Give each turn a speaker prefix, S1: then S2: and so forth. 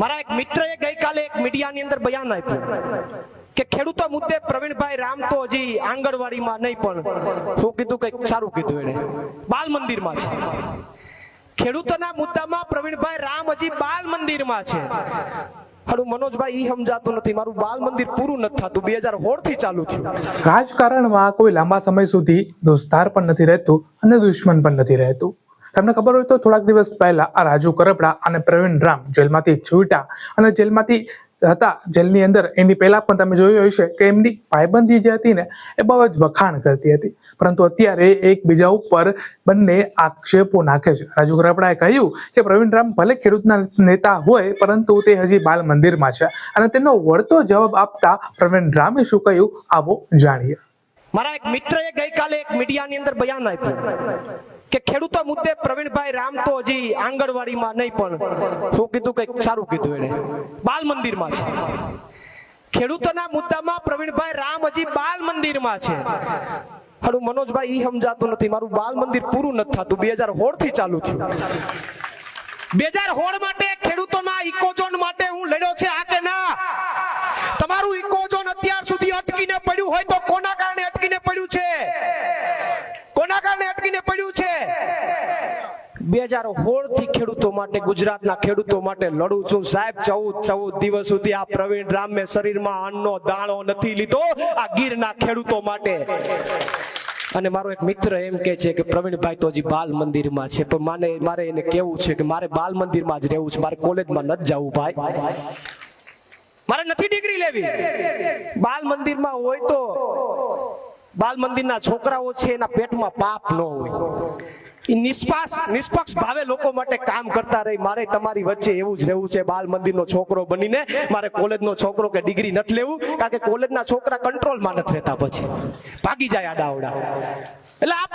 S1: મારા એક મિત્રએ ગઈકાલે એક મીડિયાની અંદર બયાન આપ્યું કે ખેડૂતો મુદ્દે પ્રવીણભાઈ રામ તો હજી આંગણવાડીમાં નહીં, પણ શું કીધું, કઈક સારું કીધું એને, બાલ મંદિરમાં છે. ખેડૂતોના મુદ્દામાં પ્રવીણભાઈ રામ હજી બાલ મંદિરમાં છે. હારું મનોજભાઈ ઈ સમજાતું નથી, મારું બાલ મંદિર પૂરું નથી થતું, 2016 થી ચાલુ થયું.
S2: રાજકારણમાં કોઈ લાંબા સમય સુધી દોસ્તાર પણ નથી રહેતું અને દુશ્મન પણ નથી રહેતું. તમને ખબર હોય તો થોડાક દિવસ પહેલા આ રાજુ કરપડા અને પ્રવીણ રામ જેલમાંથી છૂટ્યા અને જેલમાંથી હતા. જેલની અંદર એની પહેલા પણ તમે જોયું હશે કે એમની ભાઈબંધી જે હતી ને એ બહુ જ વખાણ કરતી હતી, પરંતુ અત્યારે એકબીજા ઉપર બંને આક્ષેપો નાખે છે. રાજુ કરપડાએ કહ્યું કે પ્રવીણ રામ ભલે ખેડૂતના નેતા હોય, પરંતુ તે હજી બાલ મંદિરમાં છે, અને તેનો વળતો જવાબ આપતા પ્રવીણ રામે શું કહ્યું આવો જાણીએ.
S1: મારા એક મિત્રએ ગઈકાલે એક મીડિયાની અંદર બયાન આપ્યું કે ખેડૂતો મુદ્દે પ્રવીણભાઈ રામ તો હજી આંગણવાડીમાં નહીં, પણ શું કીધું, કઈક સારું કીધું એને, બાલ મંદિરમાં છે. ખેડૂતોના મુદ્દામાં પ્રવીણભાઈ રામ હજી બાલ મંદિરમાં છે. હારું મનોજભાઈ ઈ સમજાતું નથી, મારું બાલ મંદિર પૂરું નથી થતું, 2016 થી ચાલુ થયું. 2016 માટે ખેડૂતોના ઇકોઝોન માટે હું લડ્યો છે, આ કે ના? તમારું ઇકોઝોન અત્યાર સુધી અટકીને પડ્યું હોય તો કોના કારણે અટકીને પડ્યું છે? કોના કારણે અટકીને પડ્યું છે? 2016 થી ખેડૂતો માટે, ગુજરાતના ખેડૂતો માટે લડું છું સાહેબ. 14 દિવસ સુધી આ પ્રવીણ રામે શરીરમાં અન્નનો દાણો નથી લીધો આ ગીરના ખેડૂતો માટે. અને મારો એક મિત્ર એમ કે છે કે પ્રવીણભાઈ તો હજી બાલ મંદિરમાં છે, પણ મારે એને કેવું છે કે મારે બાલ મંદિરમાં જ રહેવું છે, મારે કોલેજમાં નથી જવું ભાઈ, મારે નથી ડિગ્રી લેવી. બાલ મંદિરમાં હોય તો બાલ મંદિરના છોકરાઓ છે એના પેટમાં પાપ ન હોય, એ નિષ્પક્ષ ભાવે લોકો માટે કામ કરતા રહી. મારે તમારી વચ્ચે એવું જ રહેવું છે, બાલ મંદિરનો છોકરો બનીને મારે કોલેજનો છોકરો કે ડિગ્રી નથી લેવું, કારણ કે કોલેજના છોકરા કંટ્રોલમાં નથી રહેતા, પછી ભાગી જાય આડાવડા. એટલે આ